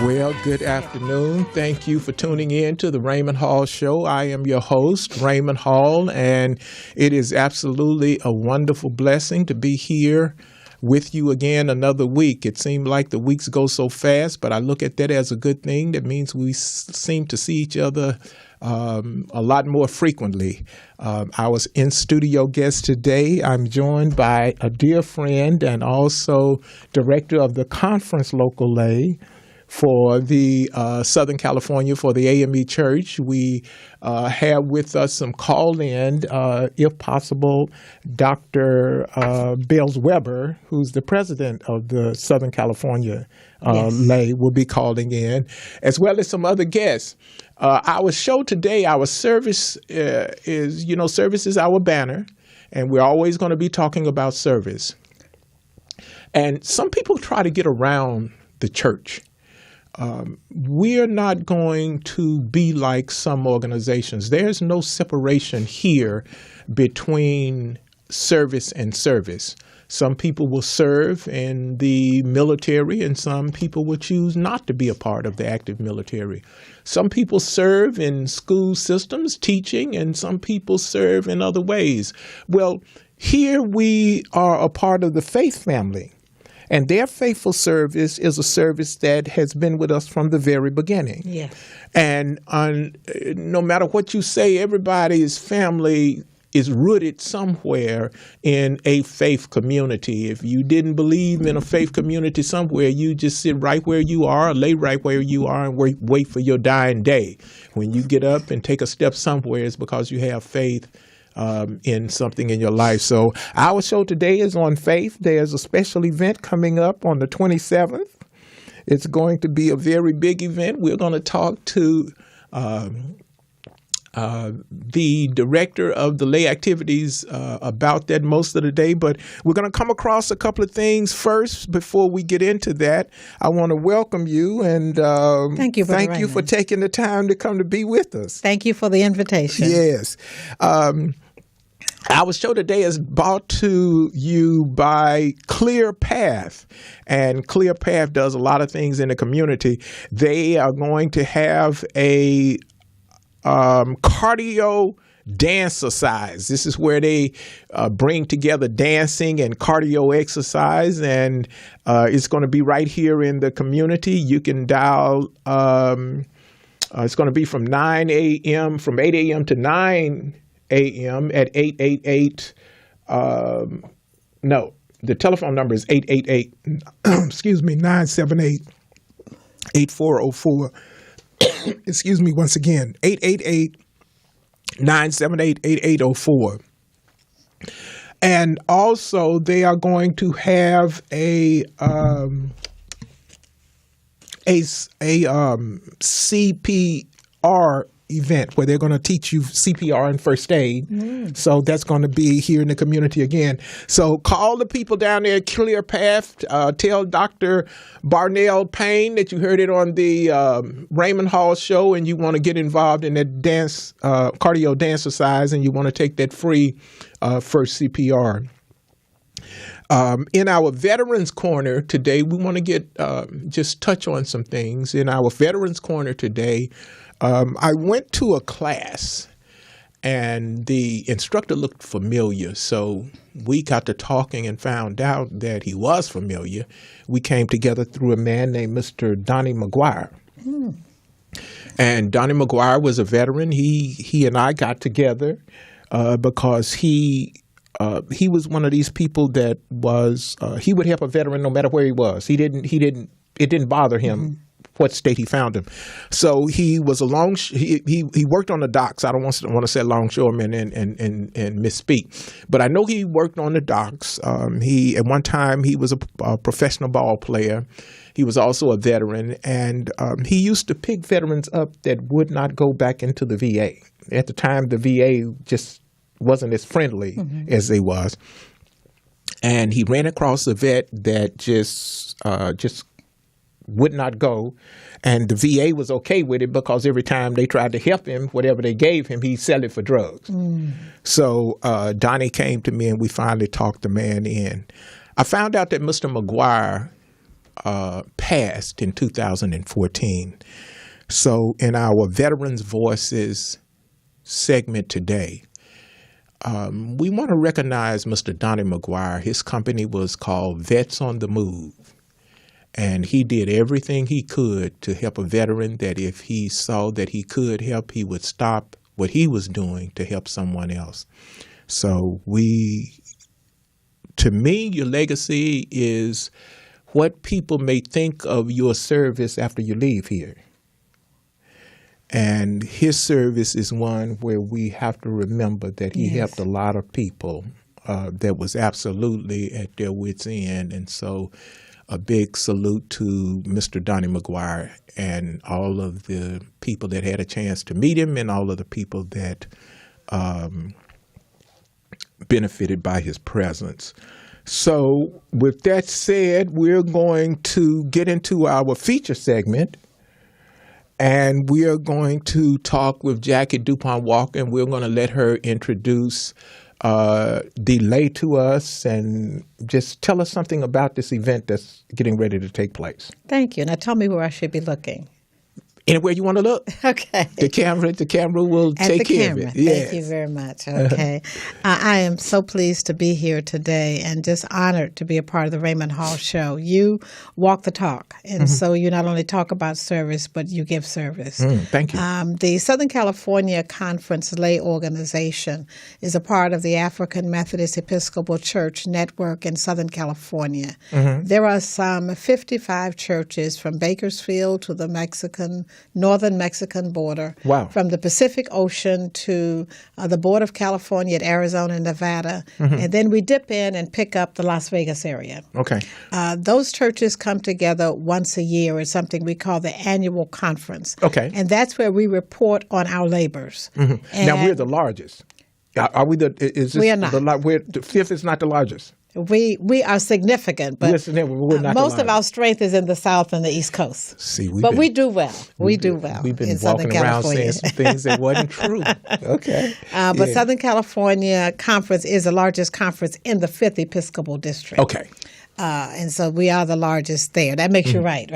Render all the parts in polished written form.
Well, good afternoon. Thank you for tuning in to the Raymond Hall Show. I am your host, Raymond Hall, and it is absolutely a wonderful blessing to be here with you again another week. It seemed like the weeks go so fast, but I look at that as a good thing. That means we seem to see each other a lot more frequently. Our in-studio guest today, I'm joined by a dear friend and also director of the conference local lay for the Southern California, for the AME Church. We have with us some call-in, if possible, Dr. Bells Weber, who's the president of the Southern California lay, will be calling in, as well as some other guests. Our show today, our service service is our banner, and we're always going to be talking about service. And some people try to get around the church. We're not going to be like some organizations. There's no separation here between service and service. Some people will serve in the military, and some people will choose not to be a part of the active military. Some people serve in school systems, teaching, and some people serve in other ways. Well, here we are a part of the faith family. And their faithful service is a service that has been with us from the very beginning. Yeah. And no matter what you say, everybody's family is rooted somewhere in a faith community. If you didn't believe in a faith community somewhere, you just sit right where you are, lay right where you are, and wait for your dying day. When you get up and take a step somewhere, it's because you have faith in something in your life. So our show today is on faith. There's a special event coming up on the 27th. It's going to be a very big event. We're going to talk to the director of the lay activities about that most of the day, but we're going to come across a couple of things first before we get into that. I want to welcome you and thank you for taking the time to come to be with us. Thank you for the invitation. Yes. Our show today is brought to you by Clear Path, and Clear Path does a lot of things in the community. They are going to have a cardio dance exercise. This is where they bring together dancing and cardio exercise, and it's going to be right here in the community. You can dial, it's going to be from 9 a.m., from 8 a.m. to 9 a.m. at 888, the telephone number is 888, 978-8404. Excuse me, once again, 888-978-8804. And also they are going to have a CPR event where they're going to teach you CPR and first aid. So that's going to be here in the community again. So call the people down there at Clear Path. Tell Dr. Barnell Payne that you heard it on the Raymond Hall show and you want to get involved in that dance, cardio dance exercise, and you want to take that free first CPR. In our Veterans Corner today, we want to get just touch on some things. In our Veterans Corner today, I went to a class and the instructor looked familiar. So we got to talking and found out that he was familiar. We came together through a man named Mr. Donnie McGuire. And Donnie McGuire was a veteran. He and I got together because he was one of these people that was he would help a veteran no matter where he was. It didn't bother him what state he found him. So he was he worked on the docks. I don't want to say longshoreman and misspeak, but I know he worked on the docks. At one time he was a professional ball player. He was also a veteran, and he used to pick veterans up that would not go back into the VA. At the time, the VA just wasn't as friendly as they was. And he ran across a vet that just would not go, and the VA was okay with it because every time they tried to help him, whatever they gave him, he'd sell it for drugs. So Donnie came to me, and we finally talked the man in. I found out that Mr. McGuire passed in 2014. So in our Veterans Voices segment today, we want to recognize Mr. Donnie McGuire. His company was called Vets on the Move. And he did everything he could to help a veteran that if he saw that he could help, he would stop what he was doing to help someone else. So to me, your legacy is what people may think of your service after you leave here. And his service is one where we have to remember that he helped a lot of people that was absolutely at their wits' end. And so a big salute to Mr. Donnie McGuire and all of the people that had a chance to meet him and all of the people that benefited by his presence. So with that said, we're going to get into our feature segment, and we are going to talk with Jacquelyn DuPont Walker, and we're going to let her introduce delay to us and just tell us something about this event that's getting ready to take place. Thank you. Now tell me where I should be looking. Anywhere you want to look. Okay. The camera will take care of it. Yes. Thank you very much. Okay. I am so pleased to be here today and just honored to be a part of the Raymond Hall show. You walk the talk. And so you not only talk about service, but you give service. Thank you. The Southern California Conference Lay Organization is a part of the African Methodist Episcopal Church Network in Southern California. There are some 55 churches from Bakersfield to the northern Mexican border, from the Pacific Ocean to the border of California at Arizona and Nevada, and then we dip in and pick up the Las Vegas area. Okay. Those churches come together once a year at something we call the annual conference. Okay. And that's where we report on our labors. Now, we're the largest. Are we the? Is this we are not. The fifth is not the largest. We are significant, but we're not most of our strength is in the South and the East Coast. We do well. We do well. We've been in walking Southern around California. saying some things that wasn't true. Okay. But Southern California Conference is the largest conference in the 5th Episcopal District. Okay. And so we are the largest there. That makes you right?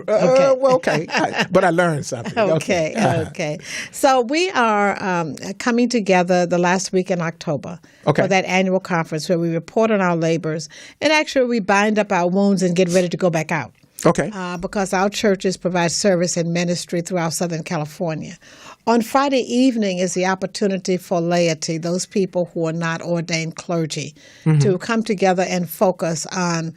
Okay. But I learned something. Okay. So we are coming together the last week in October for that annual conference where we report on our labors. And actually we bind up our wounds and get ready to go back out. Okay. Because our churches provide service and ministry throughout Southern California. On Friday evening is the opportunity for laity, those people who are not ordained clergy, to come together and focus on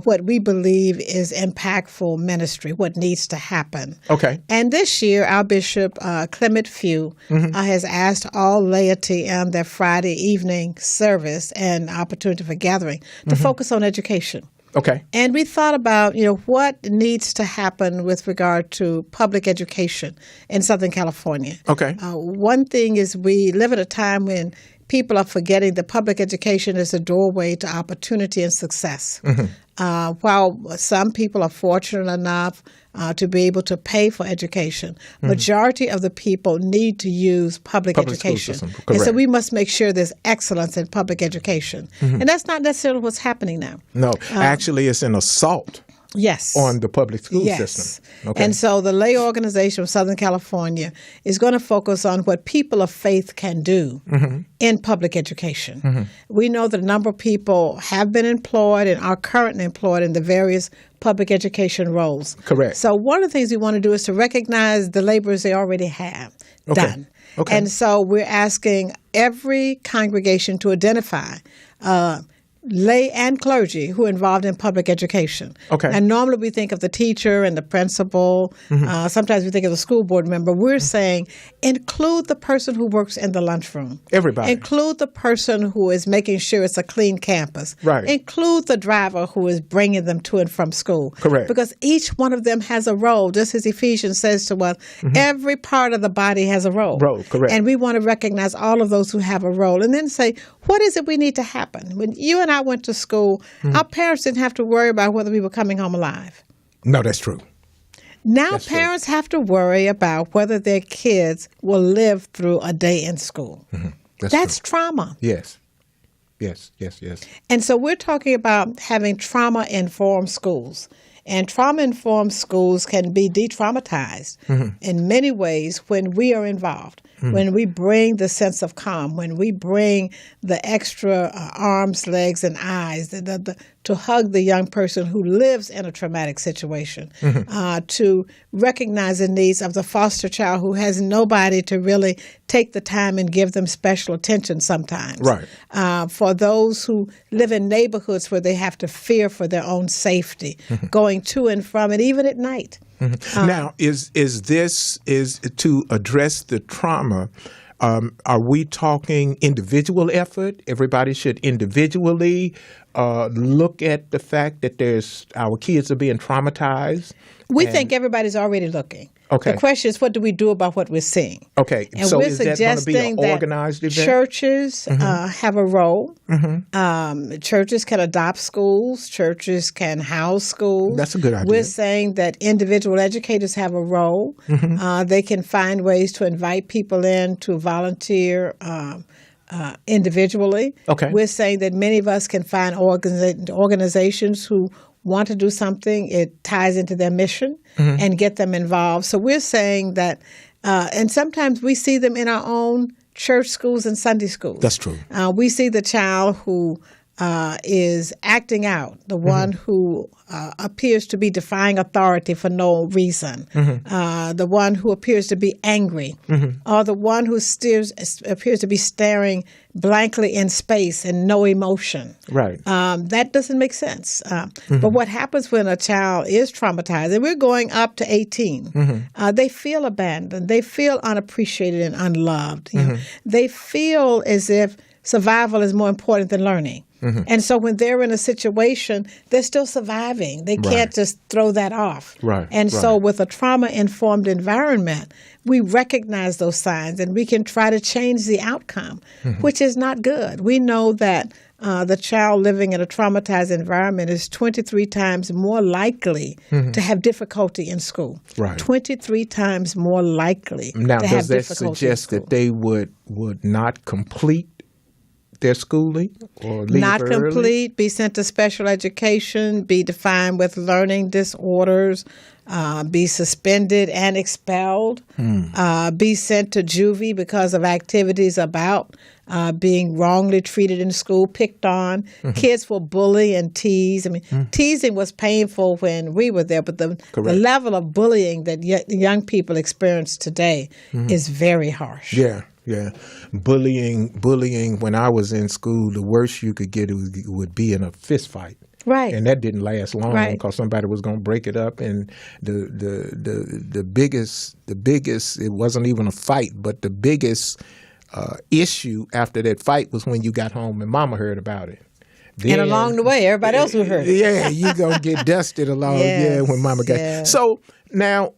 what we believe is impactful ministry, what needs to happen. Okay. And this year, our Bishop, Clement Few, has asked all laity on their Friday evening service and opportunity for gathering to focus on education. Okay. And we thought about, what needs to happen with regard to public education in Southern California. Okay. One thing is we live at a time when people are forgetting that public education is a doorway to opportunity and success. While some people are fortunate enough to be able to pay for education, majority of the people need to use public education. And so we must make sure there's excellence in public education. And that's not necessarily what's happening now. No, actually it's an assault. Yes. On the public school system. Okay. And so the Lay Organization of Southern California is going to focus on what people of faith can do in public education. We know that a number of people have been employed and are currently employed in the various public education roles. Correct. So one of the things we want to do is to recognize the labors they already have done. Okay. And so we're asking every congregation to identify lay and clergy who are involved in public education. Okay. And normally we think of the teacher and the principal. Sometimes we think of the school board member. We're saying include the person who works in the lunchroom. Everybody. Include the person who is making sure it's a clean campus. Right. Include the driver who is bringing them to and from school. Correct. Because each one of them has a role. Just as Ephesians says to us, every part of the body has a role. Correct. And we want to recognize all of those who have a role. And then say, what is it we need to happen? When you and I went to school, our parents didn't have to worry about whether we were coming home alive. No, that's true. Now parents have to worry about whether their kids will live through a day in school. That's trauma. Yes. And so we're talking about having trauma-informed schools. And trauma-informed schools can be de-traumatized in many ways when we are involved, when we bring the sense of calm, when we bring the extra arms, legs, and eyes to hug the young person who lives in a traumatic situation, to recognize the needs of the foster child who has nobody to really take the time and give them special attention sometimes. Right. For those who live in neighborhoods where they have to fear for their own safety, going to and from it, even at night. Now, is to address the trauma? Are we talking individual effort? Everybody should individually look at the fact that our kids are being traumatized. We think everybody's already looking. Okay. The question is, what do we do about what we're seeing? Okay. And so we're is that going to be an suggesting organized event? Churches have a role. Churches can adopt schools. Churches can house schools. That's a good idea. We're saying that individual educators have a role. They can find ways to invite people in to volunteer individually. Okay. We're saying that many of us can find organizations who want to do something, it ties into their mission, and get them involved. So we're saying that, and sometimes we see them in our own church schools and Sunday schools. That's true. We see the child who is acting out, the one who appears to be defying authority for no reason, the one who appears to be angry, or the one who appears to be staring blankly in space and no emotion. Right. That doesn't make sense. But what happens when a child is traumatized, and we're going up to 18, they feel abandoned, they feel unappreciated and unloved. You know? They feel as if survival is more important than learning. And so when they're in a situation, they're still surviving. They can't just throw that off. Right. And so with a trauma-informed environment, we recognize those signs and we can try to change the outcome, which is not good. We know that the child living in a traumatized environment is 23 times more likely to have difficulty in school. Right. 23 times more likely now, to have does that difficulty in suggest school. that they would not complete their schooling or leave Not early? complete, be sent to special education, be defined with learning disorders, be suspended and expelled, be sent to juvie because of activities about being wrongly treated in school, picked on. Kids will bully and tease. I mean, teasing was painful when we were there, but the level of bullying that young people experience today is very harsh. Yeah. Bullying when I was in school, the worst you could get would be in a fist fight. Right. And that didn't last long Right. because somebody was going to break it up. And the biggest, it wasn't even a fight, but the biggest issue after that fight was when you got home and Mama heard about it. And along the way, everybody else would hurt. Yeah, you're going to get dusted along. Yes, when Mama got. yes. So now,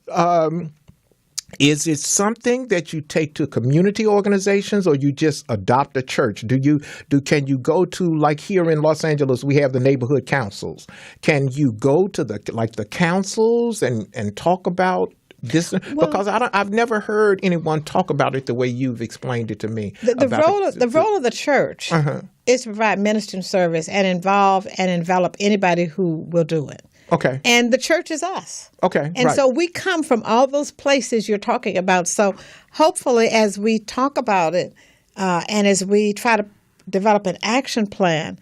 is it something that you take to community organizations, or you just adopt a church? Can you go to, like here in Los Angeles, we have the neighborhood councils. Can you go to the councils and talk about this? Because I've never heard anyone talk about it the way you've explained it to me. The role of the church is to provide ministering service and involve and envelop anybody who will do it. Okay. And the church is us. Okay. And so we come from all those places you're talking about. So hopefully as we talk about it and as we try to develop an action plan,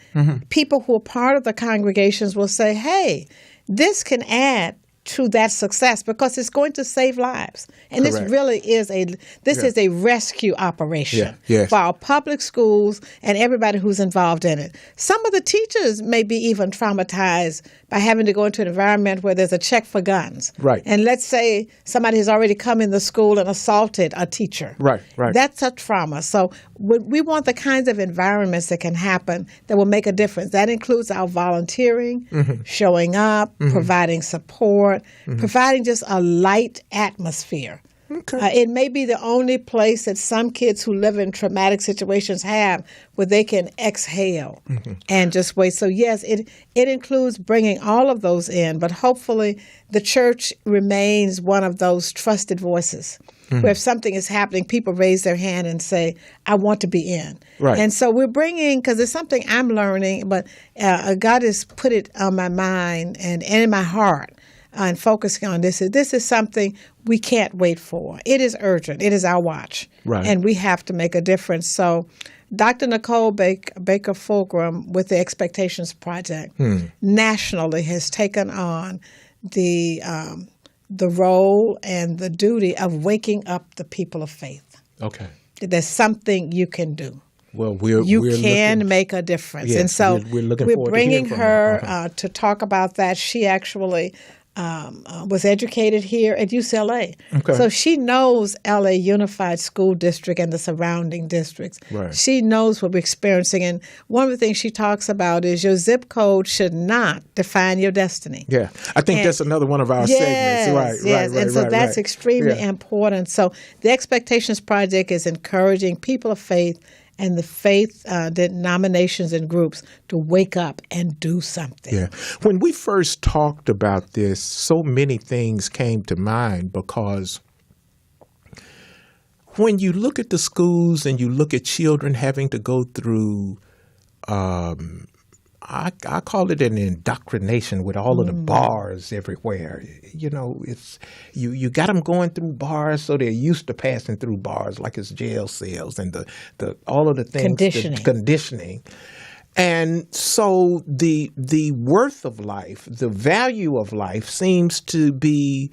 people who are part of the congregations will say, hey, this can add to that success because it's going to save lives. And Correct. this really is is a rescue operation Yes. for our public schools and everybody who's involved in it. Some of the teachers may be even traumatized by having to go into an environment where there's a check for guns. Right. And let's say somebody has already come in the school and assaulted a teacher. Right. That's a trauma. So we want the kinds of environments that can happen that will make a difference. That includes our volunteering, showing up, providing support, providing just a light atmosphere Okay. It may be the only place that some kids who live in traumatic situations have where they can exhale and just wait. So, yes, it includes bringing all of those in, but hopefully the church remains one of those trusted voices where if something is happening, people raise their hand and say, I want to be in. Right. And so we're bringing, because it's something I'm learning, but God has put it on my mind and in my heart. And focusing on this is something we can't wait for. It is urgent. It is our watch. Right. And we have to make a difference. So Dr. Nicole Baker Fulghum with the Expectations Project nationally has taken on the role and the duty of waking up the people of faith. Okay. There's something you can do. Well, you can make a difference. Yes, and so we're bringing from her to talk about that. She actually was educated here at UCLA. Okay. So she knows LA Unified School District and the surrounding districts. Right. She knows what we're experiencing. And one of the things she talks about is your zip code should not define your destiny. Yeah. I think that's another one of our segments. Right. And so that's extremely important. So the Expectations Project is encouraging people of faith and the faith denominations and groups to wake up and do something. Yeah. When we first talked about this, so many things came to mind because when you look at the schools and you look at children having to go through, I call it an indoctrination with all of the bars everywhere. You know, it's you got them going through bars, so they're used to passing through bars like it's jail cells and the all of the things conditioning. And so the worth of life, the value of life seems to be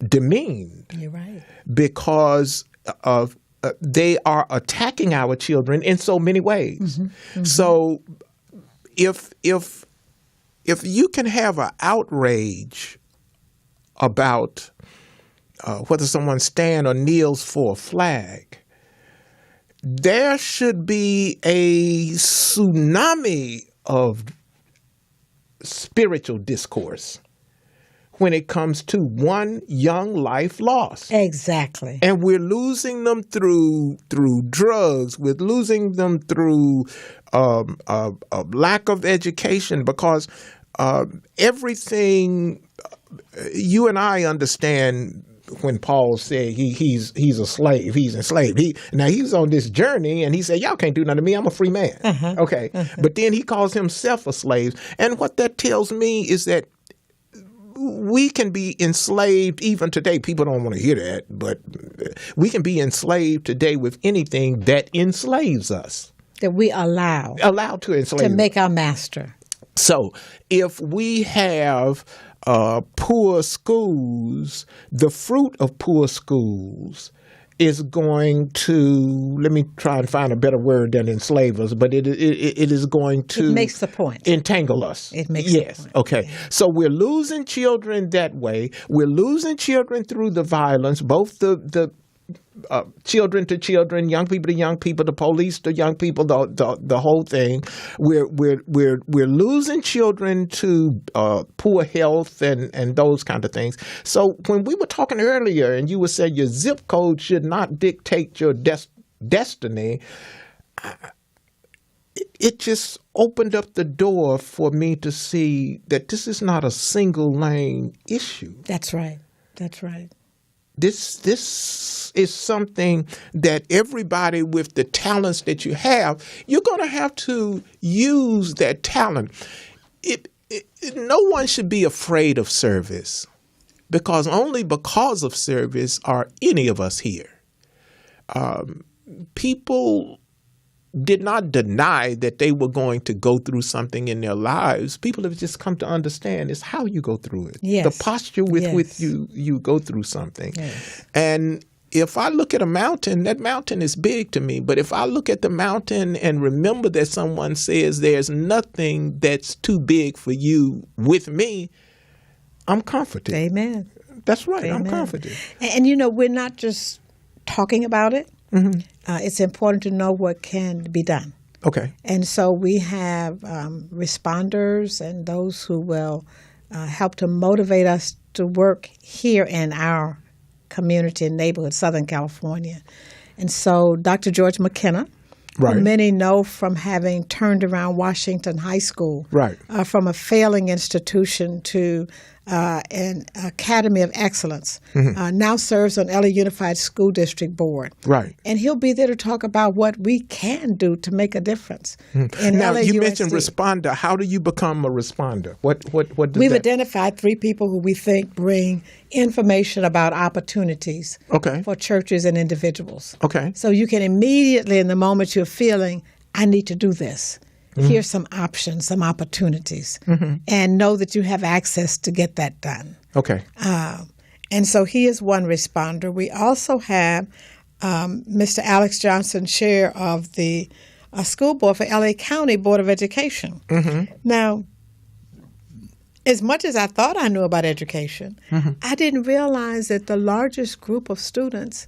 demeaned. You're right. Because of they are attacking our children in so many ways. So if you can have an outrage about whether someone stands or kneels for a flag, there should be a tsunami of spiritual discourse when it comes to one young life lost. Exactly. And we're losing them through drugs. We're losing them through a lack of education because everything you and I understand when Paul said he's a slave, he's enslaved. Now he's on this journey and he said, y'all can't do nothing to me, I'm a free man. Okay. But then he calls himself a slave. And what that tells me is that we can be enslaved even today. People don't want to hear that, but we can be enslaved today with anything that enslaves us. That we allow to enslave to make our master. So if we have poor schools, the fruit of poor schools is going to, let me try and find a better word than enslave us, but it is going to... It makes the point. Entangle us. It makes the point. Okay. Yeah. So we're losing children that way. We're losing children through the violence, both the children to children, young people to young people, the police to young people, the whole thing. We're losing children to poor health and those kind of things. So when we were talking earlier, and you were saying your zip code should not dictate your destiny, it just opened up the door for me to see that this is not a single lane issue. That's right. That's right. This is something that everybody with the talents that you have, you're going to have to use that talent. No one should be afraid of service because only because of service are any of us here. People did not deny that they were going to go through something in their lives. People have just come to understand it's how you go through it. Yes. The posture with which you go through something. Yes. And if I look at a mountain, that mountain is big to me. But if I look at the mountain and remember that someone says there's nothing that's too big for you with me, I'm comforted. Amen. That's right. Amen. I'm comforted. And you know, we're not just talking about it. Mm-hmm. It's important to know what can be done. Okay. And so we have responders and those who will help to motivate us to work here in our community and neighborhood, Southern California. And so Dr. George McKenna, Right. who many know from having turned around Washington High School, Right. From a failing institution to an Academy of Excellence, now serves on LA Unified School District Board. Right. And he'll be there to talk about what we can do to make a difference. In Now, you LAUSD. mentioned responder. How do you become a responder? What does We've that? identified 3 people who we think bring information about opportunities Okay. for churches and individuals. Okay. So you can immediately, in the moment you're feeling, I need to do this, here's some options, some opportunities, and know that you have access to get that done. Okay. And so he is one responder. We also have Mr. Alex Johnson, chair of the school board for LA County Board of Education. Now, as much as I thought I knew about education, I didn't realize that the largest group of students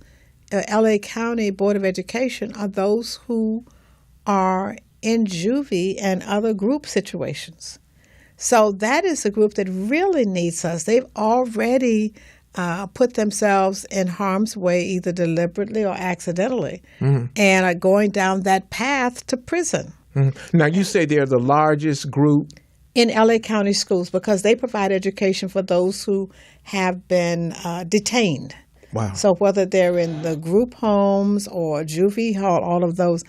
at LA County Board of Education are those who are in juvie and other group situations. So that is a group that really needs us. They've already put themselves in harm's way, either deliberately or accidentally, and are going down that path to prison. Now, you say they're the largest group. In LA County schools, because they provide education for those who have been detained. Wow. So whether they're in the group homes or juvie hall, all of those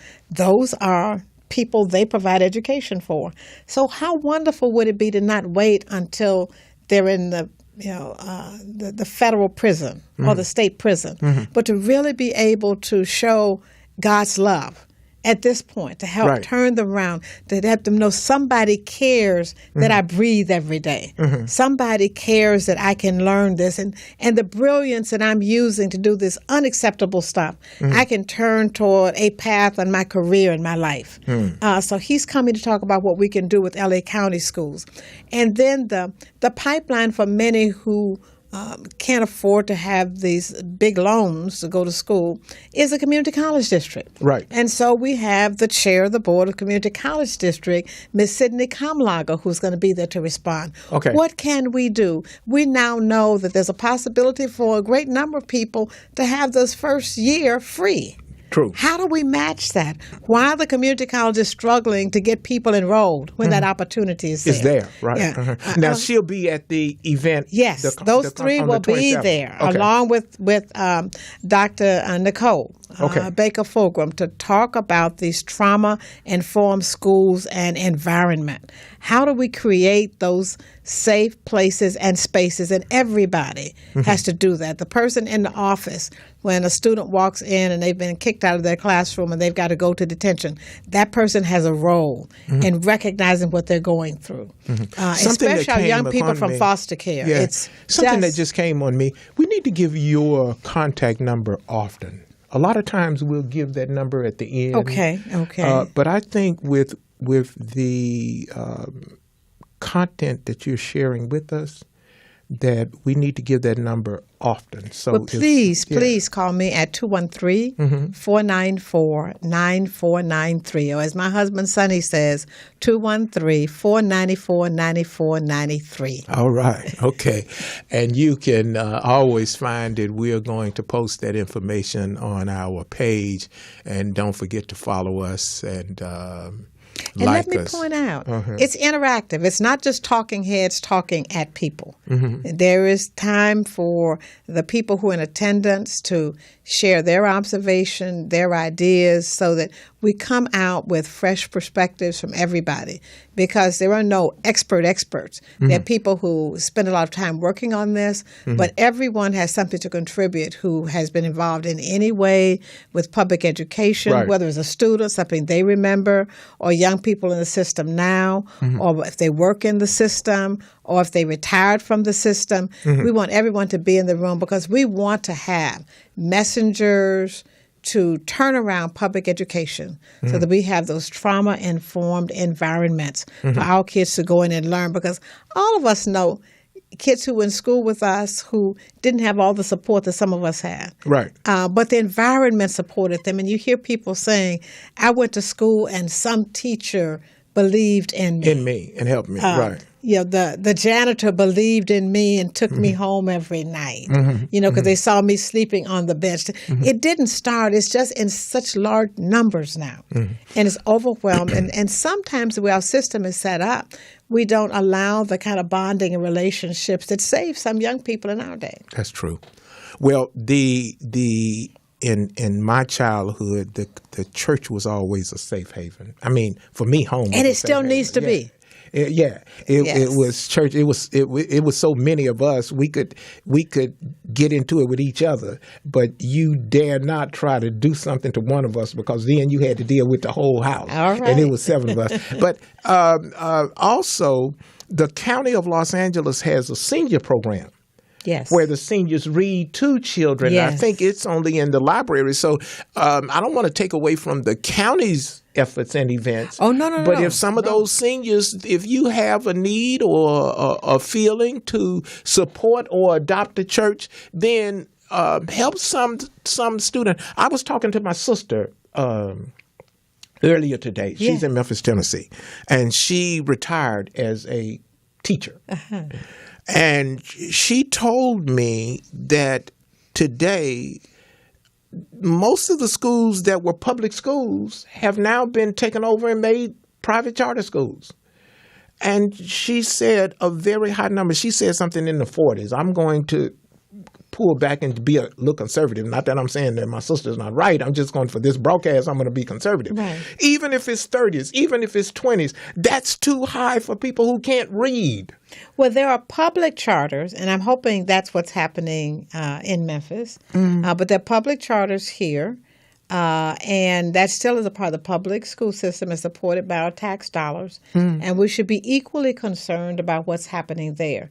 are people they provide education for. So how wonderful would it be to not wait until they're in the federal prison or the state prison, but to really be able to show God's love at this point, to help turn them around, to let them know somebody cares that I breathe every day. Somebody cares that I can learn this. And the brilliance that I'm using to do this unacceptable stuff, I can turn toward a path in my career and my life. So he's coming to talk about what we can do with LA County schools. And then the pipeline for many who can't afford to have these big loans to go to school is a community college district. Right. And so we have the chair of the board of community college district, Ms. Sydney Kamlager, who's going to be there to respond. Okay. What can we do? We now know that there's a possibility for a great number of people to have this first year free. True. How do we match that? Why are the community colleges struggling to get people enrolled when that opportity is there? It's there, right? Yeah. Now, she'll be at the event. Yes, those 3 will be there, along with Dr. Nicole Baker Fulgram, to talk about these trauma-informed schools and environment. How do we create those safe places and spaces? And everybody has to do that. The person in the office, when a student walks in and they've been kicked out of their classroom and they've got to go to detention, that person has a role in recognizing what they're going through. Especially our young people from foster care. Yeah. It's something that just came on me. We need to give your contact number often. A lot of times we'll give that number at the end. Okay. But I think with the content that you're sharing with us, that we need to give that number often. So well, please call me at 213-494-9493. Or as my husband Sonny says, 213-494-9493. All right. Okay. And you can always find it. We are going to post that information on our page. And don't forget to follow us and like let me point out, it's interactive. It's not just talking heads talking at people. There is time for the people who are in attendance to share their observation, their ideas, so that we come out with fresh perspectives from everybody, because there are no experts. There are people who spend a lot of time working on this, but everyone has something to contribute who has been involved in any way with public education, whether it's a student, something they remember, or young people in the system now, or if they work in the system, or if they retired from the system. We want everyone to be in the room, because we want to have messengers to turn around public education so that we have those trauma-informed environments for our kids to go in and learn. Because all of us know kids who were in school with us who didn't have all the support that some of us had. Right. But the environment supported them. And you hear people saying, I went to school and some teacher believed in me. And helped me. Right. the janitor believed in me and took me home every night, because they saw me sleeping on the bench. It didn't start. It's just in such large numbers now. And it's overwhelming. And sometimes the way our system is set up, we don't allow the kind of bonding and relationships that save some young people in our day. That's true. Well, in my childhood, the church was always a safe haven. I mean, for me, home. And it still needs to be. It was church. It was so many of us. We could get into it with each other, but you dare not try to do something to one of us, because then you had to deal with the whole house. All right. And it was 7 of us. But also, the County of Los Angeles has a senior program. Yes. Where the seniors read to children. Yes. I think it's only in the library. So I don't want to take away from the county's efforts and events. Oh, no. But if some of those seniors, if you have a need or a feeling to support or adopt a church, then help some student. I was talking to my sister earlier today. She's in Memphis, Tennessee, and she retired as a teacher. Uh-huh. And she told me that today, most of the schools that were public schools have now been taken over and made private charter schools. And she said a very high number. She said something in the 40s. I'm going to pull back and be a little conservative. Not that I'm saying that my sister's not right. I'm just going, for this broadcast, I'm going to be conservative. Right. Even if it's 30s, even if it's 20s, that's too high for people who can't read. Well, there are public charters, and I'm hoping that's what's happening in Memphis. But there are public charters here, and that still is a part of the public school system and supported by our tax dollars. And we should be equally concerned about what's happening there.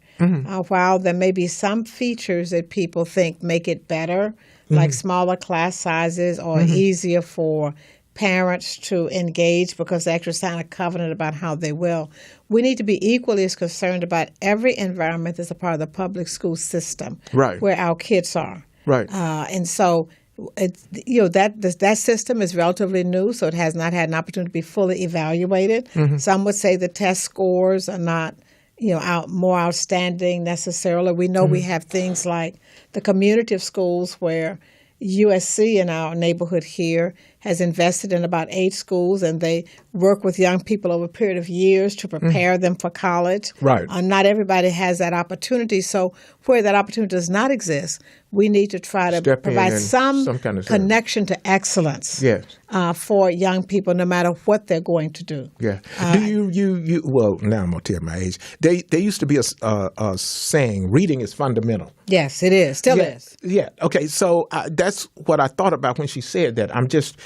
While there may be some features that people think make it better, like smaller class sizes or easier for parents to engage because they actually sign a covenant about how they will. We need to be equally as concerned about every environment that's a part of the public school system, where our kids are. Right. And so, that system is relatively new, so it has not had an opportunity to be fully evaluated. Some would say the test scores are not, more outstanding necessarily. We know we have things like the community of schools where USC in our neighborhood here has invested in about 8 schools, and they work with young people over a period of years to prepare them for college. Right. Not everybody has that opportunity. So where that opportunity does not exist, we need to try to provide some kind of connection to excellence for young people, no matter what they're going to do. Yeah. Do you well, now I'm going to tell my age. There used to be a saying, reading is fundamental. Yes, it is. Still is. Yeah. Okay. So that's what I thought about when she said that. I'm just,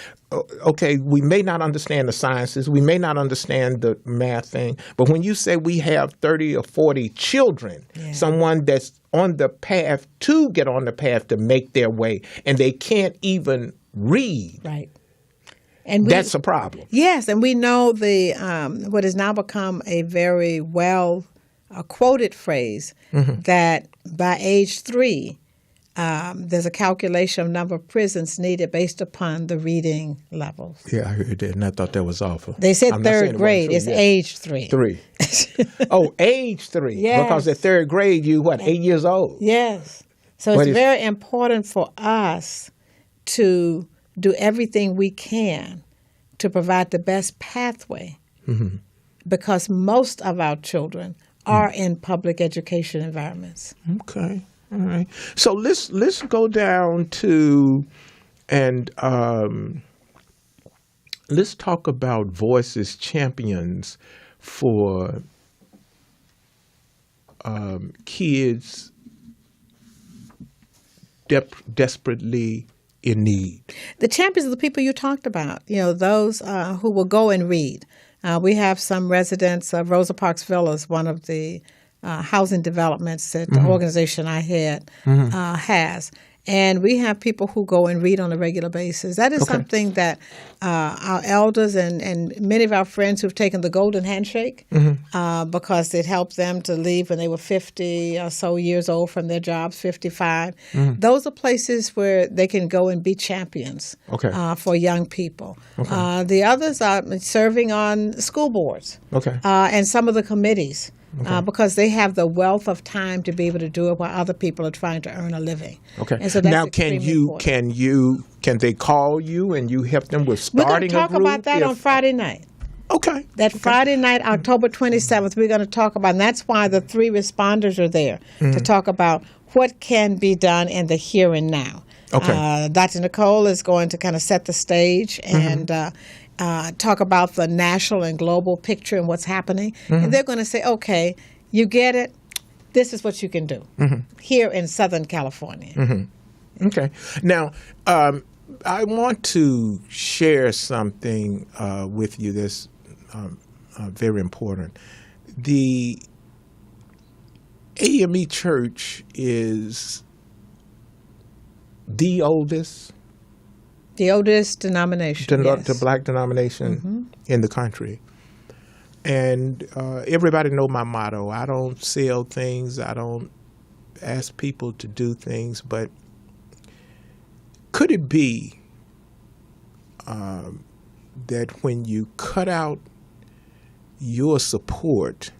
okay, we may not understand the sciences. We may not understand the math thing. But when you say we have 30 or 40 children, someone that's on the path to get on the path to make their way, and they can't even read. Right. And that's a problem. Yes. And we know what has now become a very well quoted phrase that by age 3, there's a calculation of number of prisons needed based upon the reading levels. Yeah, I heard that, and I thought that was awful. They said third grade. It's age 3. 3. Oh, age 3. Yes. Because at third grade, you, 8 years old? Yes. So it's very important for us to do everything we can to provide the best pathway, because most of our children are in public education environments. Okay. All right. So let's go down to and let's talk about voices champions for kids desperately in need. The champions are the people you talked about. Those who will go and read. We have some residents of Rosa Parks Villas, one of the housing developments that the organization I had has. And we have people who go and read on a regular basis. That is something that our elders and many of our friends who've taken the golden handshake because it helped them to leave when they were 50 or so years old from their jobs, 55. Those are places where they can go and be champions for young people. The others are serving on school boards and some of the committees. because they have the wealth of time to be able to do it while other people are trying to earn a living. Okay. And so that's Now, extremely important. can they call you and you help them with We're going starting to talk a group? about that on Friday night. Okay. That Friday night, October 27th, we're going to talk about, and that's why the 3 responders are there, to talk about what can be done in the here and now. Okay. Dr. Nicole is going to kind of set the stage and talk about the national and global picture and what's happening. And they're going to say, okay, you get it. This is what you can do here in Southern California. Okay. Now, I want to share something with you that's very important. The AME Church is the oldest denomination, the black denomination in the country. And everybody know my motto. I don't sell things. I don't ask people to do things. But could it be that when you cut out your support,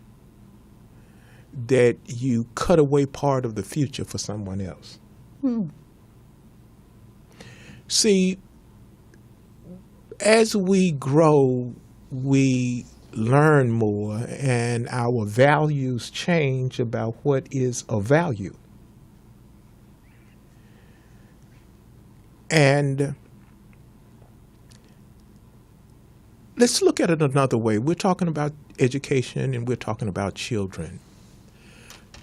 that you cut away part of the future for someone else? See, as we grow, we learn more, and our values change about what is of value. And let's look at it another way. We're talking about education and we're talking about children.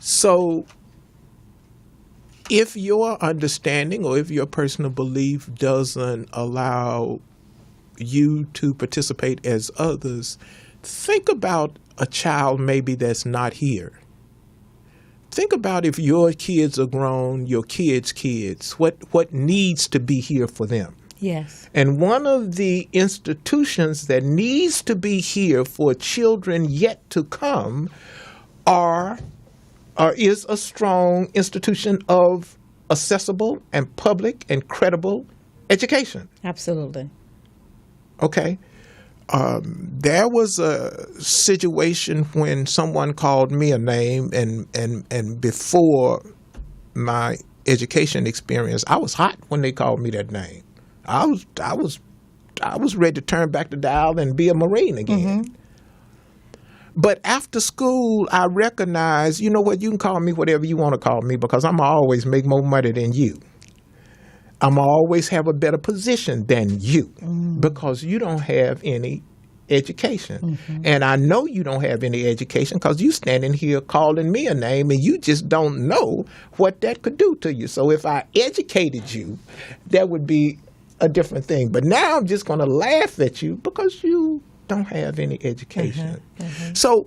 So if your understanding or if your personal belief doesn't allow you to participate as others, think about a child maybe that's not here. Think about if your kids are grown, your kids' kids, what needs to be here for them. Yes. And one of the institutions that needs to be here for children yet to come is a strong institution of accessible and public and credible education. Absolutely. Okay. There was a situation when someone called me a name, and before my education experience, I was hot when they called me that name. I was ready to turn back the dial and be a Marine again. But after school, I recognized, you know what, you can call me whatever you want to call me because I'm always make more money than you. I'm always have a better position than you because you don't have any education. And I know you don't have any education because you standing here calling me a name and you just don't know what that could do to you. So if I educated you, that would be a different thing. But now I'm just going to laugh at you because you don't have any education. So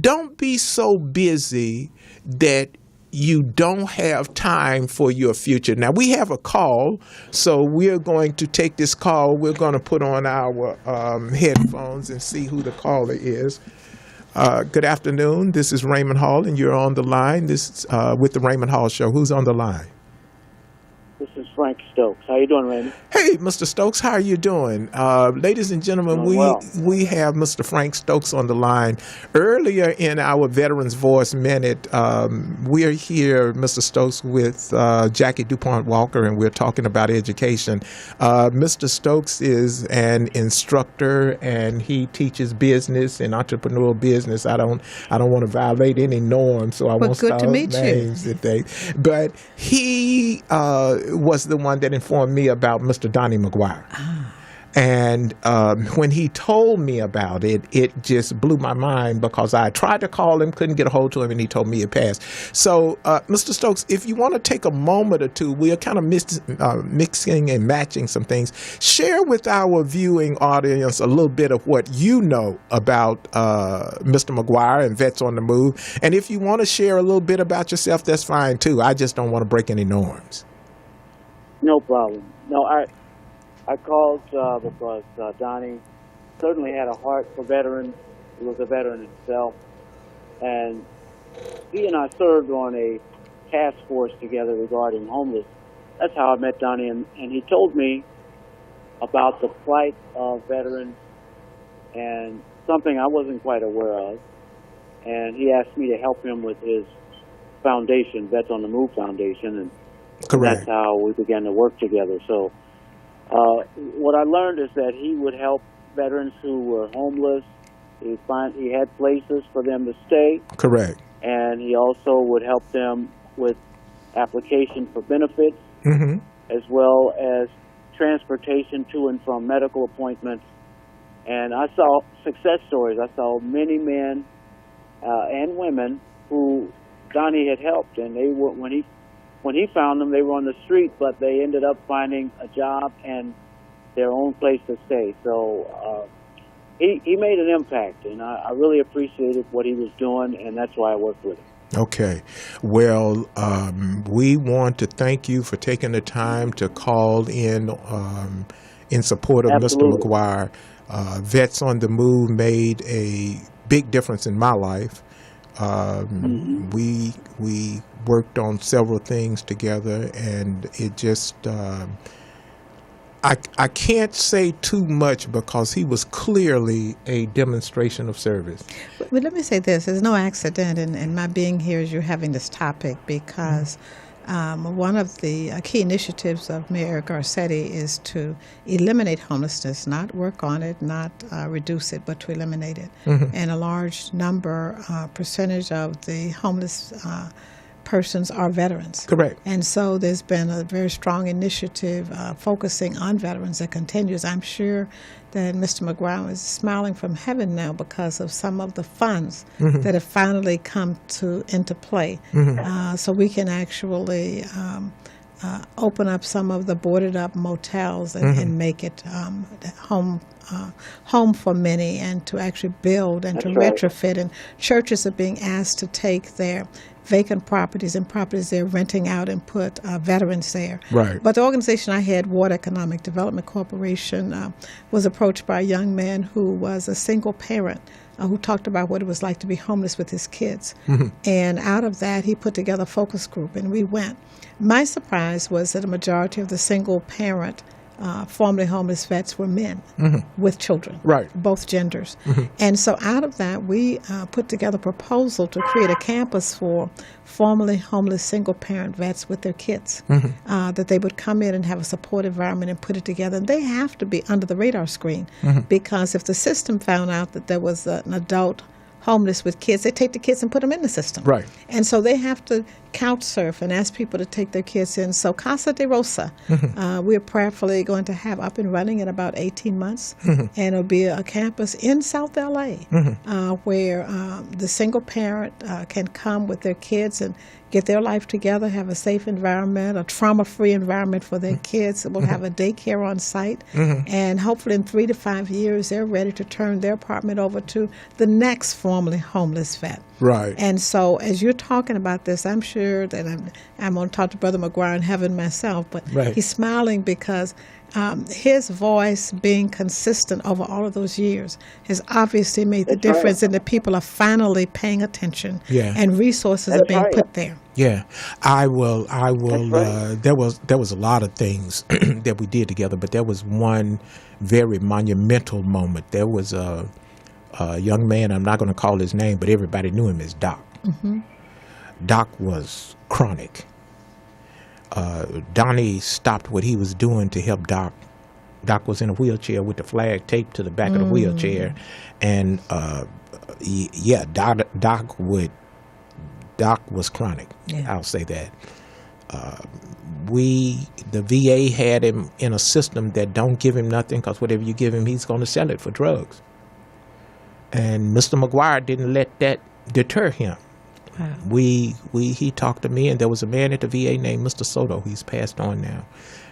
don't be so busy that you don't have time for your future. Now, we have a call, so we're going to take this call. We're going to put on our headphones and see who the caller is. Good afternoon. This is Raymond Hall, and you're on the line. This is with the Raymond Hall Show. Who's on the line? This is Frank Stokes. How you doing, Raymond? Hey, Mr. Stokes, how are you doing? Ladies and gentlemen, we have Mr. Frank Stokes on the line. Earlier in our Veterans Voice Minute, we're here, Mr. Stokes, with Jackie DuPont Walker, and we're talking about education. Mr. Stokes is an instructor, and he teaches business and entrepreneurial business. I don't want to violate any norms, so I won't start names today. But he was the one that informed me about Mr. Donnie McGuire. And when he told me about it, it just blew my mind because I tried to call him, couldn't get a hold of him, and he told me it passed. So, Mr. Stokes, if you want to take a moment or two, we are kind of mixing and matching some things. Share with our viewing audience a little bit of what you know about Mr. McGuire and Vets on the Move. And if you want to share a little bit about yourself, that's fine too. I just don't want to break any norms. No problem. No, I called because Donnie certainly had a heart for veterans. He was a veteran himself. And he and I served on a task force together regarding homeless. That's how I met Donnie. And he told me about the plight of veterans and something I wasn't quite aware of, and he asked me to help him with his foundation, Vets on the Move Foundation, and Correct. that's how we began to work together. So what I learned is that he would help veterans who were homeless. He had places for them to stay, Correct. and he also would help them with application for benefits, Mm-hmm. as well as transportation to and from medical appointments. And I saw success stories. I saw many men and women who Donnie had helped, and they were when he found them, they were on the street, but they ended up finding a job and their own place to stay. So he made an impact, and I really appreciated what he was doing, and that's why I worked with him. Okay. Well, we want to thank you for taking the time to call in support of Absolutely. Mr. McGuire. Vets on the Move made a big difference in my life. We worked on several things together, and it just I can't say too much because he was clearly a demonstration of service. But let me say this: there's no accident in my being here as you're having this topic, because one of the key initiatives of Mayor Garcetti is to eliminate homelessness, not work on it, not reduce it, but to eliminate it. Mm-hmm. And a large percentage of the homeless persons are veterans. Correct. And so there's been a very strong initiative focusing on veterans that continues. I'm sure that Mr. McGuire is smiling from heaven now because of some of the funds that have finally come into play. So we can actually open up some of the boarded up motels and make it home for many, and to actually build and to retrofit. And churches are being asked to take their vacant properties and properties they're renting out and put veterans there. Right. But the organization I had, Water Economic Development Corporation, was approached by a young man who was a single parent who talked about what it was like to be homeless with his kids. And out of that, he put together a focus group, and we went. My surprise was that a majority of the single parent formerly homeless vets were men with children, Right. both genders. And so out of that, we put together a proposal to create a campus for formerly homeless single-parent vets with their kids, that they would come in and have a support environment and put it together. And they have to be under the radar screen, because if the system found out that there was an adult homeless with kids, they take the kids and put them in the system. Right. And so they have to couch surf and ask people to take their kids in. So Casa de Rosa, we're prayerfully going to have up and running in about 18 months. And it'll be a campus in South LA where the single parent can come with their kids and get their life together, have a safe environment, a trauma-free environment for their kids. We'll have a daycare on site. And hopefully in 3 to 5 years, they're ready to turn their apartment over to the next formerly homeless vet. Right. And so as you're talking about this, I'm sure that I'm going to talk to Brother McGuire in heaven myself, but Right. he's smiling because his voice being consistent over all of those years has obviously made the difference, and the people are finally paying attention, Yeah. and resources are being put there. Yeah, I will. That's right. There was a lot of things that we did together, but there was one very monumental moment. There was a young man. I'm not going to call his name, but everybody knew him as Doc. Doc was chronic. Donnie stopped what he was doing to help Doc. Doc was in a wheelchair with the flag taped to the back of the wheelchair, and Doc was chronic. Yeah. I'll say that. The VA had him in a system that don't give him nothing, because whatever you give him, he's going to sell it for drugs. And Mr. McGuire didn't let that deter him. Wow. He talked to me, and there was a man at the VA named Mr. Soto. He's passed on now.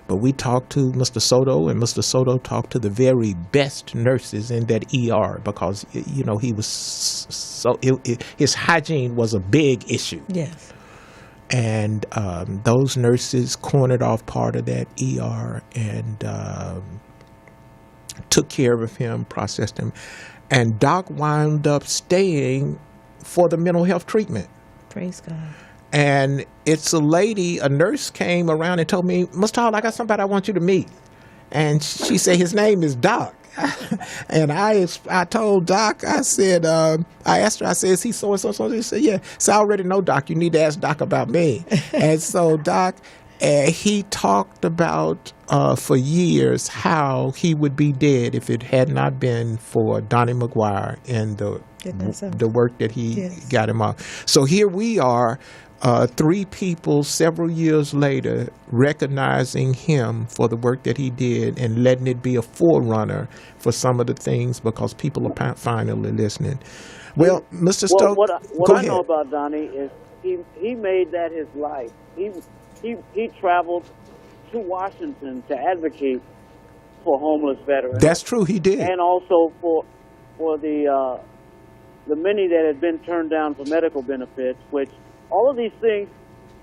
But we talked to Mr. Soto, and Mr. Soto talked to the very best nurses in that ER, because, you know, he was his hygiene was a big issue. Yes. And those nurses cornered off part of that ER and took care of him, processed him. And Doc wound up staying for the mental health treatment. Praise God. And it's a nurse came around and told me, Mr. Hall, I got somebody I want you to meet. And she said, his name is Doc. And I told Doc, I said, I asked her, I said, is he so and so? She said, yeah. So I already know Doc. You need to ask Doc about me. And so Doc, he talked about for years how he would be dead if it had not been for Donnie McGuire and the work that he got him off. So here we are, 3 people several years later recognizing him for the work that he did and letting it be a forerunner for some of the things because people are finally listening. Well, Mr. Stokes, what I know about Donnie is he made that his life. He traveled to Washington to advocate for homeless veterans. That's true, he did. And also for the many that had been turned down for medical benefits, which all of these things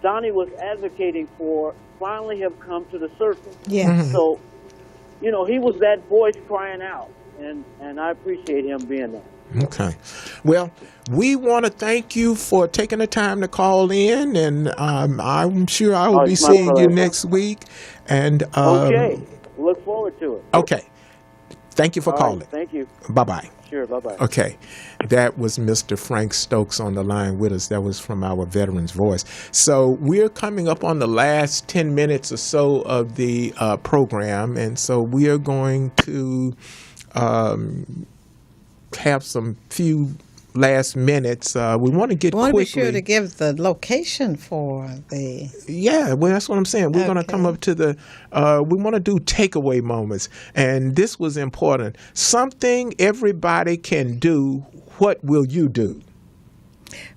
Donnie was advocating for finally have come to the surface. Yes. Mm-hmm. So, he was that voice crying out, and I appreciate him being there. Okay. Well, we want to thank you for taking the time to call in, and I'm sure I will be seeing you next week. And okay. Look forward to it. Okay. Thank you for calling. Right, thank you. Bye-bye. Sure, bye-bye. Okay. That was Mr. Frank Stokes on the line with us. That was from our Veterans Voice. So we're coming up on the last 10 minutes or so of the program, and so we are going to have some few last minutes. We want to get quickly. We want to be sure to give the location for the... Yeah, well, that's what I'm saying. We're going to come up to the... we want to do takeaway moments. And this was important. Something everybody can do. What will you do?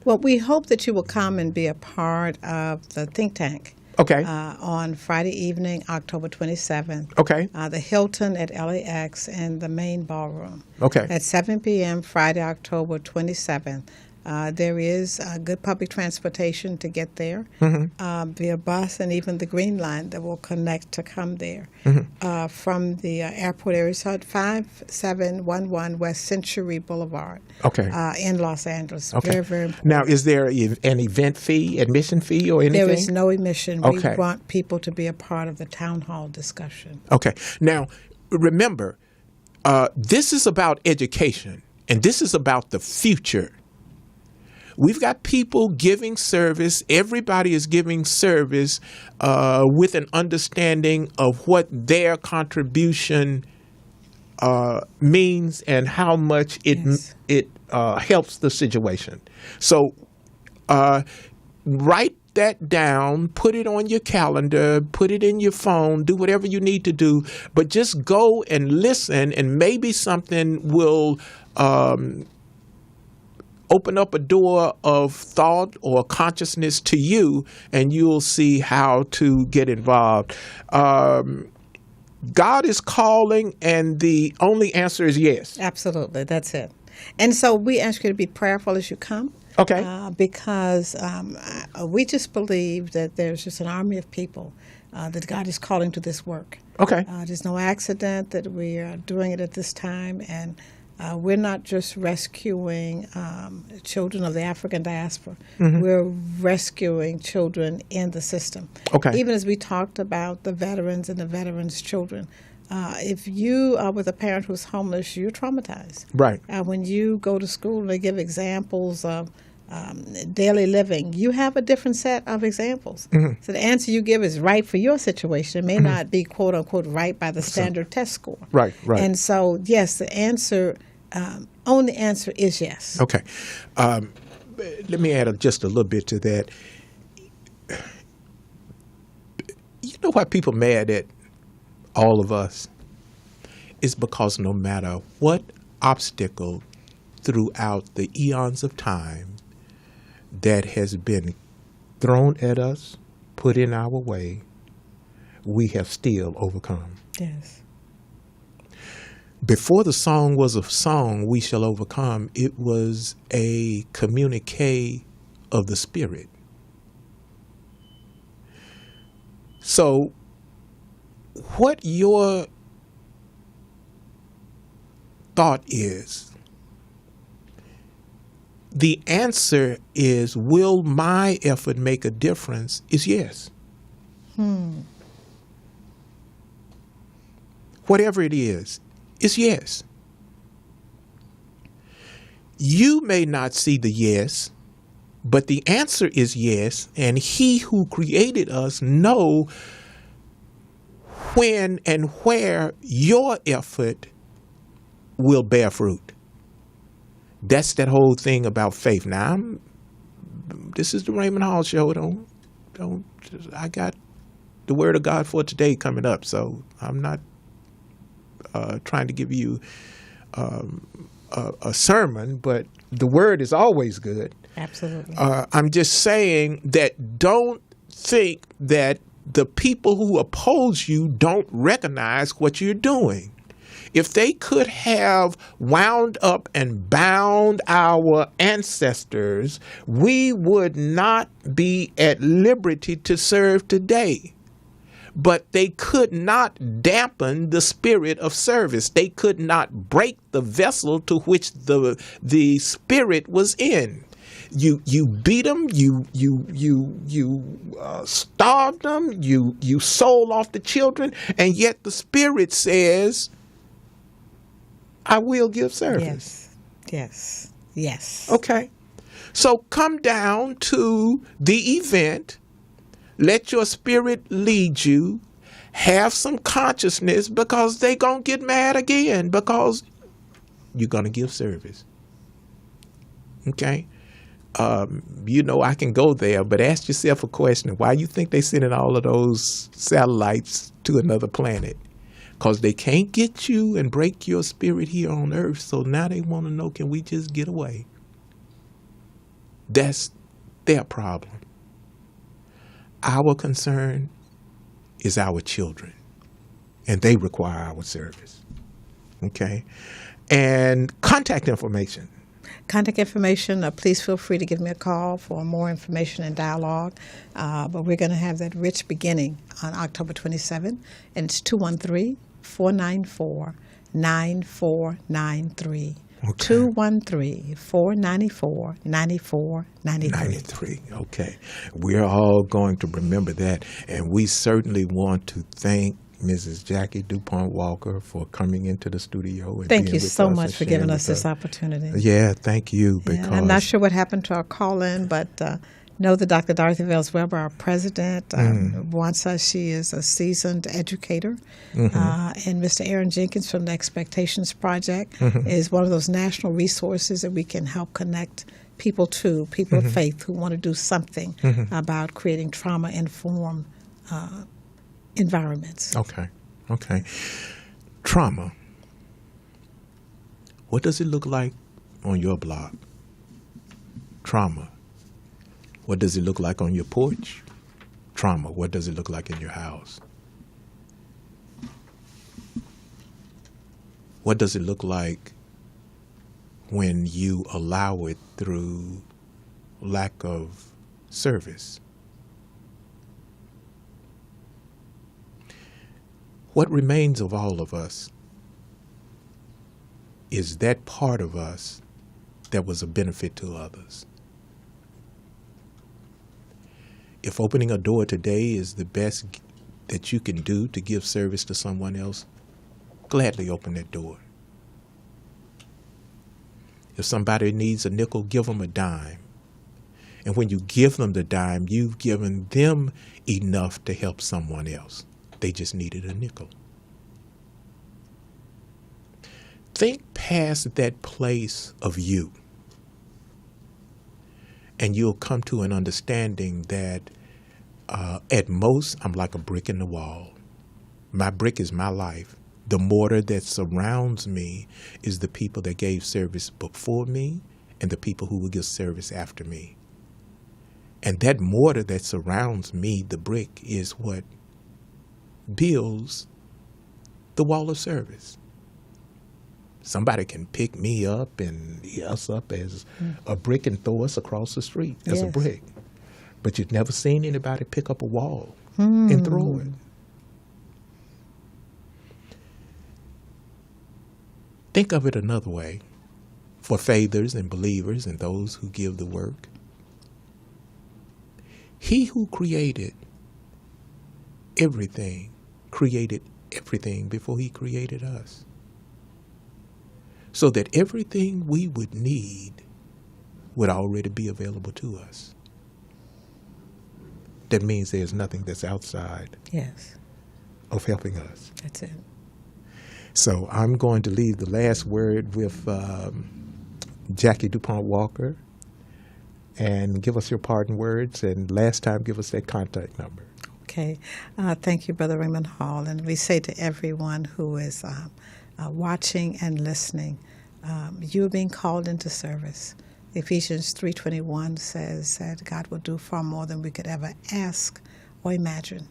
Well, we hope that you will come and be a part of the think tank. Okay. On Friday evening, October 27th. Okay. The Hilton at LAX and the main ballroom. Okay. At 7 p.m., Friday, October 27th. There is good public transportation to get there via bus and even the Green Line that will connect to come there from the airport area. So at 5711 West Century Boulevard in Los Angeles. Okay. Very, very important. Now, is there an event fee, admission fee or anything? There is no admission. Okay. We want people to be a part of the town hall discussion. Okay. Now, remember, this is about education, and this is about the future. We've got people giving service. Everybody is giving service with an understanding of what their contribution means and how much it helps the situation. So write that down, put it on your calendar, put it in your phone, do whatever you need to do, but just go and listen, and maybe something will open up a door of thought or consciousness to you, and you'll see how to get involved. God is calling, and the only answer is yes. Absolutely, that's it. And so we ask you to be prayerful as you come. Okay. Because we just believe that there's just an army of people that God is calling to this work. Okay. There's no accident that we are doing it at this time, and we're not just rescuing children of the African diaspora. We're rescuing children in the system. Okay. Even as we talked about the veterans and the veterans' children, if you are with a parent who's homeless, you're traumatized. Right. When you go to school and they give examples of daily living, you have a different set of examples. So the answer you give is right for your situation. It may not be, quote unquote, right by the standard test score. Right, right. And so, yes, the answer, only answer is yes. Okay. Let me add just a little bit to that. You know why people mad at all of us? It's because no matter what obstacle throughout the eons of time that has been thrown at us, put in our way, we have still overcome. Yes. Before the song was a song, We Shall Overcome, it was a communique of the Spirit. So what your thought is, the answer is, will my effort make a difference, is yes. Whatever it is, is yes. You may not see the yes, but the answer is yes, and he who created us know when and where your effort will bear fruit. That's that whole thing about faith. Now, this is the Raymond Hall show. I got the word of God for today coming up, so I'm not trying to give you a sermon, but the word is always good. Absolutely. I'm just saying that don't think that the people who oppose you don't recognize what you're doing. If they could have wound up and bound our ancestors, we would not be at liberty to serve today. But they could not dampen the spirit of service. They could not break the vessel to which the spirit was in. You beat them, you starved them, you sold off the children, and yet the Spirit says, I will give service. Yes. Okay. So come down to the event, let your spirit lead you, have some consciousness, because they gonna get mad again because you're gonna give service. Okay? I can go there, but ask yourself a question. Why you think they sending all of those satellites to another planet? Because they can't get you and break your spirit here on Earth, so now they want to know, can we just get away? That's their problem. Our concern is our children, and they require our service. Okay? And contact information. Contact information, please feel free to give me a call for more information and dialogue. But we're going to have that rich beginning on October 27th, and it's 213-494-9493. Okay. 213-494-9493. 93. Okay. We're all going to remember that, and we certainly want to thank Mrs. Jackie DuPont Walker for coming into the studio. And thank you so much for giving us this opportunity. Yeah, thank you. Because I'm not sure what happened to our call-in, but know that Dr. Dorothy Vales-Weber, our president, wants us. She is a seasoned educator. And Mr. Aaron Jenkins from the Expectations Project is one of those national resources that we can help connect people of faith who want to do something about creating trauma-informed environments. Okay. Trauma. What does it look like on your block? Trauma. What does it look like on your porch? Trauma. What does it look like in your house? What does it look like when you allow it through lack of service? What remains of all of us is that part of us that was a benefit to others. If opening a door today is the best that you can do to give service to someone else, gladly open that door. If somebody needs a nickel, give them a dime. And when you give them the dime, you've given them enough to help someone else. They just needed a nickel. Think past that place of you, and you'll come to an understanding that at most, I'm like a brick in the wall. My brick is my life. The mortar that surrounds me is the people that gave service before me and the people who will give service after me. And that mortar that surrounds me, the brick, is what builds the wall of service. Somebody can pick me up and us up as a brick and throw us across the street as a brick. But you've never seen anybody pick up a wall and throw it. Think of it another way for faithers and believers and those who give the work. He who created everything before he created us. so that everything we would need would already be available to us. That means there's nothing that's outside Yes. of helping us. That's it. So I'm going to leave the last word with Jacquelyn DuPont Walker, and give us your parting words, and last time give us that contact number. Okay. Thank you, Brother Raymond Hall. And we say to everyone who is watching and listening, you're being called into service. Ephesians 3:21 says that God will do far more than we could ever ask or imagine.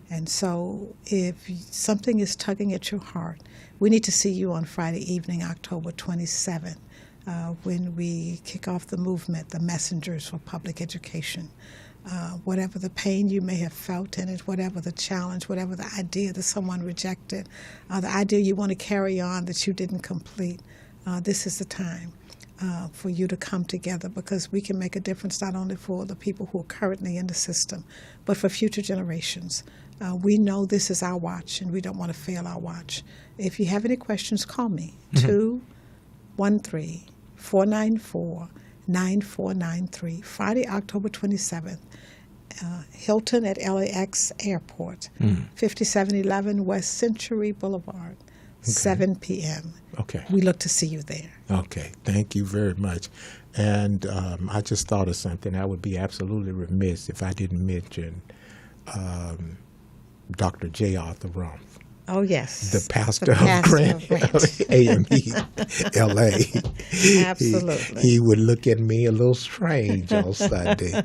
And so if something is tugging at your heart, we need to see you on Friday evening, October 27th, when we kick off the movement, the Messengers for Public Education. Whatever the pain you may have felt in it, whatever the challenge, whatever the idea that someone rejected, the idea you want to carry on that you didn't complete, this is the time for you to come together, because we can make a difference not only for the people who are currently in the system, but for future generations. We know this is our watch, and we don't want to fail our watch. If you have any questions, call me, 213-494-9493, Friday, October 27th, Hilton at LAX Airport, 5711 West Century Boulevard, 7 p.m. Okay. We look to see you there. Okay. Thank you very much. And I just thought of something. I would be absolutely remiss if I didn't mention Dr. J. Arthur Rumpf. Oh, yes. The pastor of Grant, AME, LA. Absolutely. He would look at me a little strange on Sunday,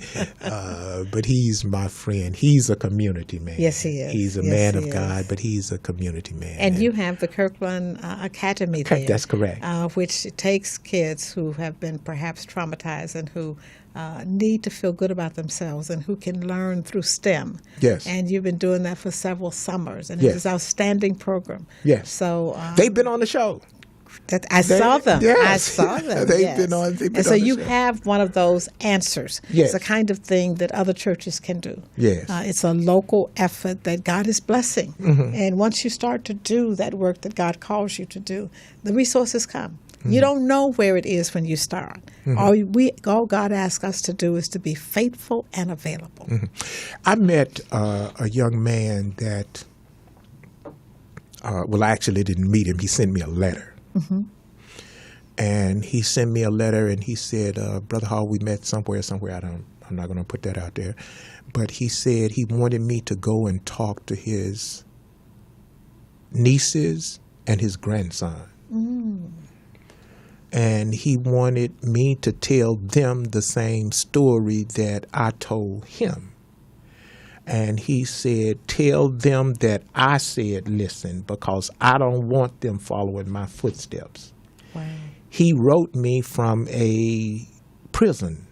but he's my friend. He's a community man. Yes, he is. He's a Yes, man he of God, is. but he's a community man. And you have the Kirkland Academy there. That's correct. Which takes kids who have been perhaps traumatized and who need to feel good about themselves and who can learn through STEM. Yes. And you've been doing that for several summers, and Yes. it's an outstanding program. Yes. So They've been on the show. I saw them. Yes. I saw them. They've yes. been on And so the you show. have one of those answers. Yes. It's the kind of thing that other churches can do. Yes. It's a local effort that God is blessing. And once you start to do that work that God calls you to do, the resources come. You don't know where it is when you start. All God asks us to do is to be faithful and available. I met a young man that, well, I actually didn't meet him. He sent me a letter. And he sent me a letter, and he said, Brother Hall, we met somewhere. I'm not going to put that out there. But he said he wanted me to go and talk to his nieces and his grandson. And he wanted me to tell them the same story that I told him. And he said, tell them that I said listen, because I don't want them following my footsteps. Wow. He wrote me from a prison.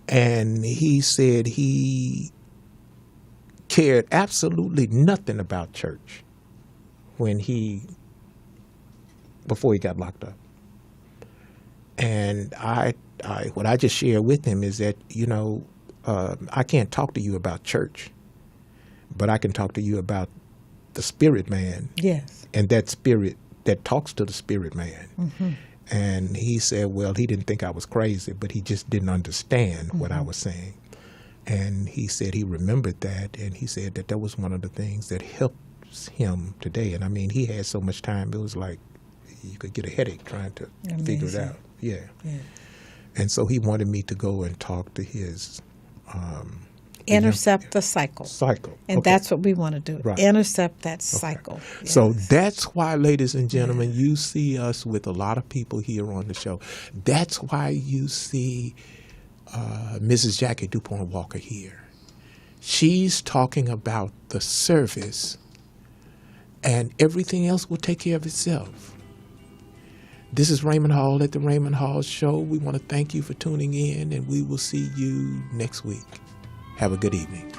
And he said he cared absolutely nothing about church before he got locked up. And what I just shared with him is that, I can't talk to you about church, but I can talk to you about the spirit man. Yes. And that spirit that talks to the spirit man. And he said, well, he didn't think I was crazy, but he just didn't understand what I was saying. And he said he remembered that, and he said that was one of the things that helps him today. And I mean, he had so much time, it was like you could get a headache trying to figure it out. Yeah. And so he wanted me to go and talk to his Intercept the cycle. And Okay. that's what we want to do. Right. Intercept that cycle. Yes. So that's why, ladies and gentlemen, you see us with a lot of people here on the show. That's why you see Mrs. Jacquelyn DuPont Walker here. She's talking about the service, and everything else will take care of itself. This is Raymond Hall at the Raymond Hall Show. We want to thank you for tuning in, and we will see you next week. Have a good evening.